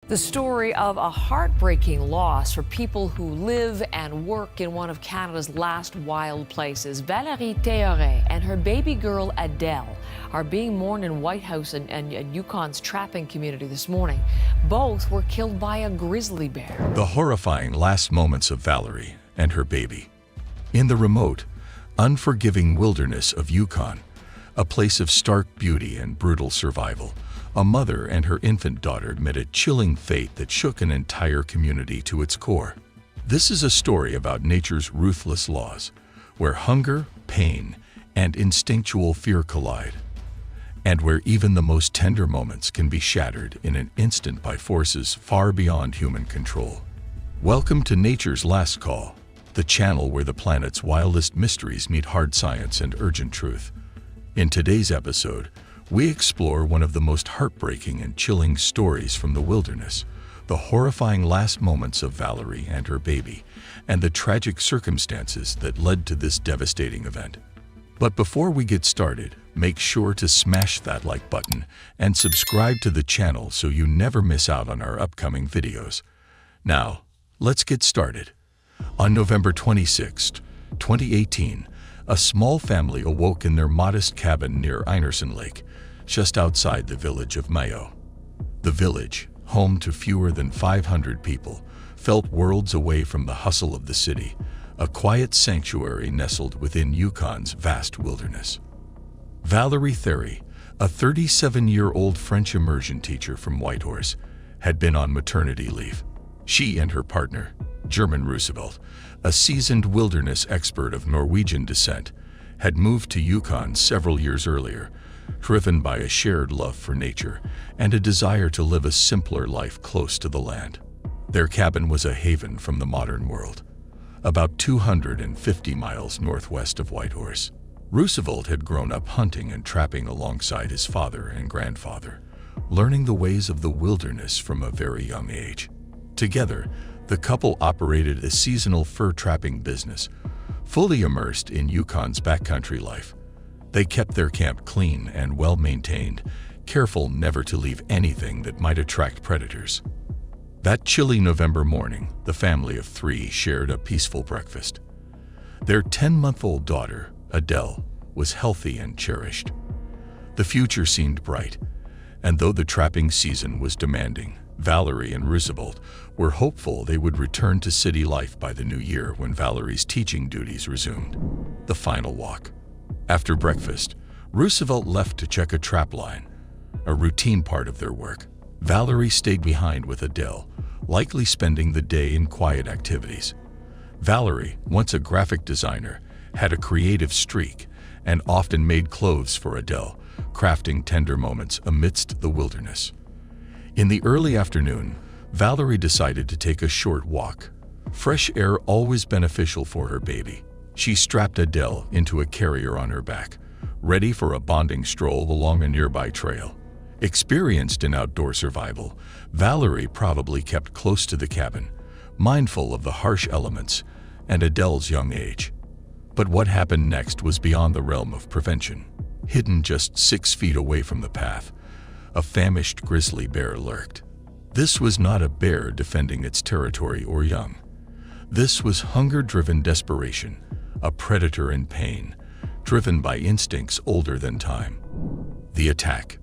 The story of a heartbreaking loss for people who live and work in one of Canada's last wild places. Valerie and her baby girl Adele are being mourned in Whitehouse and Yukon's trapping community this morning. Both were killed by a grizzly bear. The horrifying last moments of Valerie and her baby. In the remote, unforgiving wilderness of Yukon, a place of stark beauty and brutal survival, a mother and her infant daughter met a chilling fate that shook an entire community to its core. This is a story about nature's ruthless laws, where hunger, pain, and instinctual fear collide, and where even the most tender moments can be shattered in an instant by forces far beyond human control. Welcome to Nature's Last Call, the channel where the planet's wildest mysteries meet hard science and urgent truth. In today's episode, we explore one of the most heartbreaking and chilling stories from the wilderness, the horrifying last moments of Valerie and her baby, and the tragic circumstances that led to this devastating event. But before we get started, make sure to smash that like button and subscribe to the channel so you never miss out on our upcoming videos. Now, let's get started. On November 26, 2018, a small family awoke in their modest cabin near Einerson Lake, just outside the village of Mayo. The village, home to fewer than 500 people, felt worlds away from the hustle of the city, a quiet sanctuary nestled within Yukon's vast wilderness. Valerie, a 37-year-old French immersion teacher from Whitehorse, had been on maternity leave. She and her partner, German Roosevelt, a seasoned wilderness expert of Norwegian descent, had moved to Yukon several years earlier, driven by a shared love for nature and a desire to live a simpler life close to the land. Their cabin was a haven from the modern world, about 250 miles northwest of Whitehorse. Roosevelt had grown up hunting and trapping alongside his father and grandfather, learning the ways of the wilderness from a very young age. Together, the couple operated a seasonal fur trapping business, fully immersed in Yukon's backcountry life. They kept their camp clean and well-maintained, careful never to leave anything that might attract predators. That chilly November morning, the family of three shared a peaceful breakfast. Their 10-month-old daughter, Adele, was healthy and cherished. The future seemed bright, and though the trapping season was demanding, Valerie and Roosevelt were hopeful they would return to city life by the new year when Valerie's teaching duties resumed. The final walk. After breakfast, Roosevelt left to check a trap line, a routine part of their work. Valerie stayed behind with Adele, likely spending the day in quiet activities. Valerie, once a graphic designer, had a creative streak and often made clothes for Adele, crafting tender moments amidst the wilderness. In the early afternoon, Valerie decided to take a short walk. Fresh air always beneficial for her baby. She strapped Adele into a carrier on her back, ready for a bonding stroll along a nearby trail. Experienced in outdoor survival, Valerie probably kept close to the cabin, mindful of the harsh elements and Adele's young age. But what happened next was beyond the realm of prevention. Hidden just 6 feet away from the path, a famished grizzly bear lurked. This was not a bear defending its territory or young. This was hunger-driven desperation, a predator in pain, driven by instincts older than time. The attack.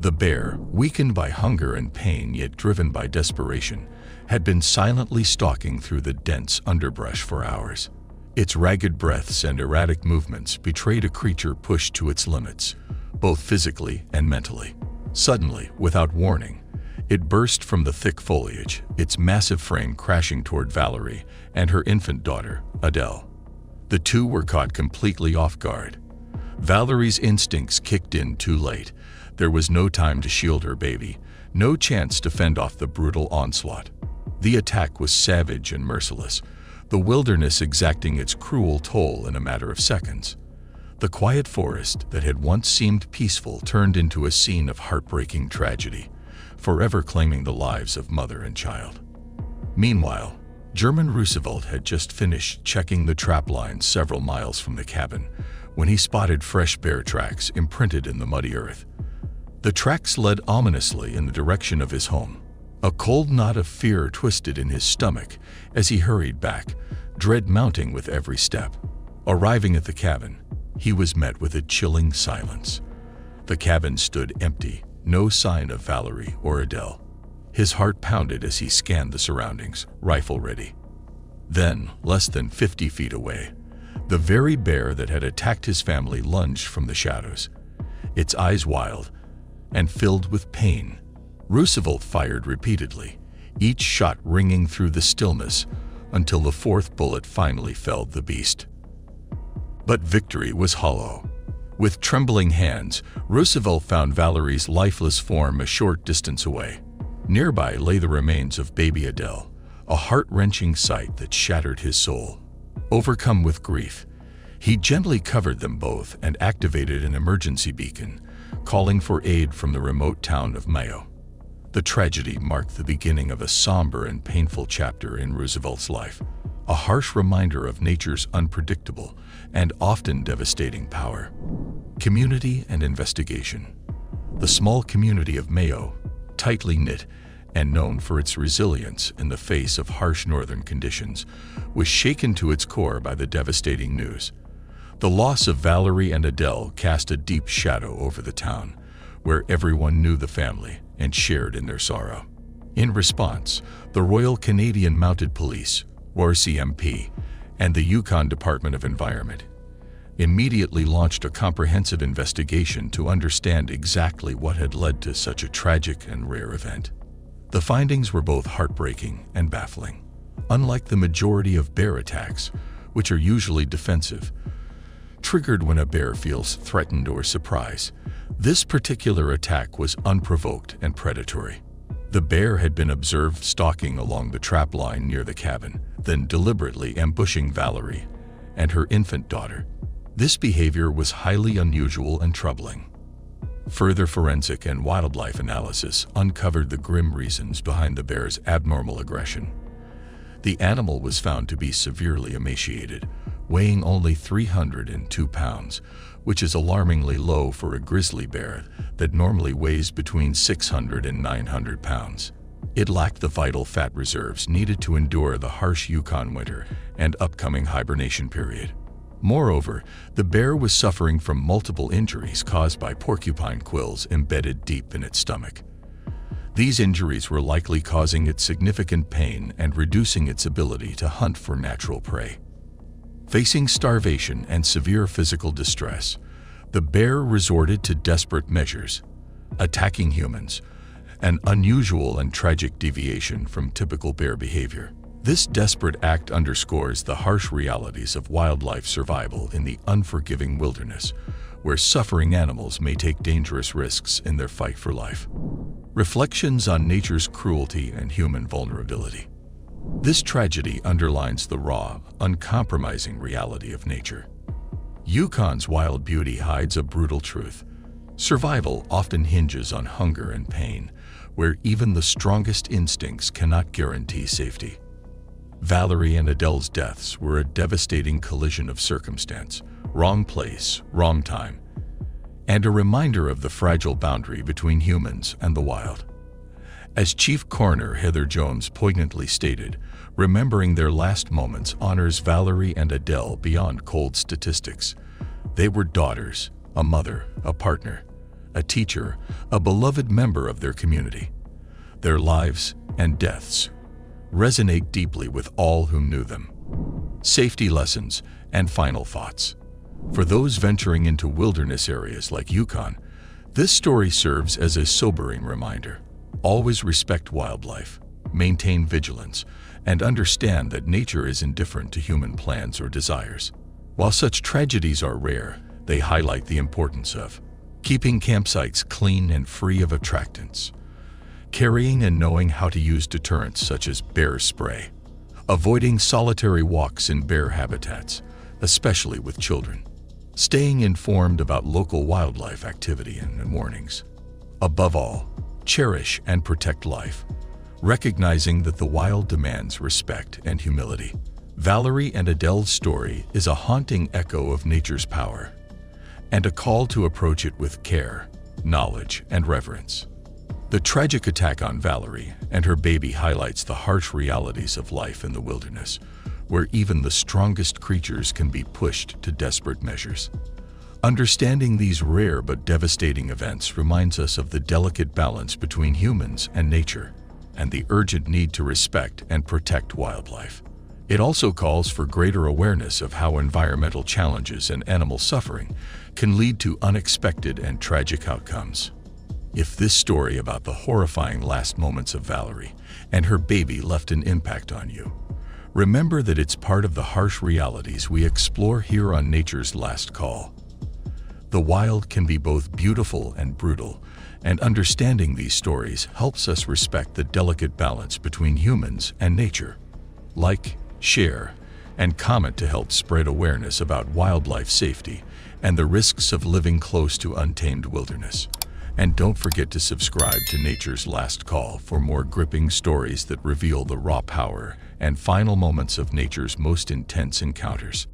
The bear, weakened by hunger and pain yet driven by desperation, had been silently stalking through the dense underbrush for hours. Its ragged breaths and erratic movements betrayed a creature pushed to its limits, both physically and mentally. Suddenly, without warning, it burst from the thick foliage, its massive frame crashing toward Valerie and her infant daughter, Adele. The two were caught completely off guard. Valerie's instincts kicked in too late. There was no time to shield her baby, no chance to fend off the brutal onslaught. The attack was savage and merciless, the wilderness exacting its cruel toll in a matter of seconds. The quiet forest that had once seemed peaceful turned into a scene of heartbreaking tragedy, forever claiming the lives of mother and child. Meanwhile, German Roosevelt had just finished checking the trap line several miles from the cabin when he spotted fresh bear tracks imprinted in the muddy earth. The tracks led ominously in the direction of his home. A cold knot of fear twisted in his stomach as he hurried back, dread mounting with every step. Arriving at the cabin, he was met with a chilling silence. The cabin stood empty, no sign of Valerie or Adele. His heart pounded as he scanned the surroundings, rifle ready. Then, less than 50 feet away, the very bear that had attacked his family lunged from the shadows, its eyes wild and filled with pain. Roosevelt fired repeatedly, each shot ringing through the stillness until the fourth bullet finally felled the beast. But victory was hollow. With trembling hands, Roosevelt found Valerie's lifeless form a short distance away. Nearby lay the remains of baby Adele, a heart-wrenching sight that shattered his soul. Overcome with grief, he gently covered them both and activated an emergency beacon, calling for aid from the remote town of Mayo. The tragedy marked the beginning of a somber and painful chapter in Roosevelt's life, a harsh reminder of nature's unpredictable and often devastating power. Community and investigation. The small community of Mayo, tightly knit and known for its resilience in the face of harsh northern conditions, was shaken to its core by the devastating news. The loss of Valerie and Adele cast a deep shadow over the town, where everyone knew the family and shared in their sorrow. In response, the Royal Canadian Mounted Police, RCMP, and the Yukon Department of Environment immediately launched a comprehensive investigation to understand exactly what had led to such a tragic and rare event. The findings were both heartbreaking and baffling. Unlike the majority of bear attacks, which are usually defensive, triggered when a bear feels threatened or surprised, this particular attack was unprovoked and predatory. The bear had been observed stalking along the trap line near the cabin, then deliberately ambushing Valerie and her infant daughter. This behavior was highly unusual and troubling. Further forensic and wildlife analysis uncovered the grim reasons behind the bear's abnormal aggression. The animal was found to be severely emaciated, weighing only 302 pounds, which is alarmingly low for a grizzly bear that normally weighs between 600 and 900 pounds. It lacked the vital fat reserves needed to endure the harsh Yukon winter and upcoming hibernation period. Moreover, the bear was suffering from multiple injuries caused by porcupine quills embedded deep in its stomach. These injuries were likely causing it significant pain and reducing its ability to hunt for natural prey. Facing starvation and severe physical distress, the bear resorted to desperate measures, attacking humans, an unusual and tragic deviation from typical bear behavior. This desperate act underscores the harsh realities of wildlife survival in the unforgiving wilderness, where suffering animals may take dangerous risks in their fight for life. Reflections on nature's cruelty and human vulnerability. This tragedy underlines the raw, uncompromising reality of nature. Yukon's wild beauty hides a brutal truth. Survival often hinges on hunger and pain, where even the strongest instincts cannot guarantee safety. Valerie and Adele's deaths were a devastating collision of circumstance, wrong place, wrong time, and a reminder of the fragile boundary between humans and the wild. As Chief Coroner Heather Jones poignantly stated, remembering their last moments honors Valerie and Adele beyond cold statistics. They were daughters, a mother, a partner, a teacher, a beloved member of their community. Their lives and deaths resonate deeply with all who knew them. Safety lessons and final thoughts. For those venturing into wilderness areas like Yukon, this story serves as a sobering reminder. Always respect wildlife, maintain vigilance, and understand that nature is indifferent to human plans or desires. While such tragedies are rare, they highlight the importance of keeping campsites clean and free of attractants, carrying and knowing how to use deterrents such as bear spray, avoiding solitary walks in bear habitats, especially with children, staying informed about local wildlife activity and warnings. Above all, cherish and protect life, recognizing that the wild demands respect and humility. Valerie and Adele's story is a haunting echo of nature's power and a call to approach it with care, knowledge, and reverence. The tragic attack on Valerie and her baby highlights the harsh realities of life in the wilderness, where even the strongest creatures can be pushed to desperate measures. Understanding these rare but devastating events reminds us of the delicate balance between humans and nature, and the urgent need to respect and protect wildlife. It also calls for greater awareness of how environmental challenges and animal suffering can lead to unexpected and tragic outcomes. If this story about the horrifying last moments of Valerie and her baby left an impact on you, remember that it's part of the harsh realities we explore here on Nature's Last Call. The wild can be both beautiful and brutal, and understanding these stories helps us respect the delicate balance between humans and nature. Like, share, and comment to help spread awareness about wildlife safety and the risks of living close to untamed wilderness. And don't forget to subscribe to Nature's Last Call for more gripping stories that reveal the raw power and final moments of nature's most intense encounters.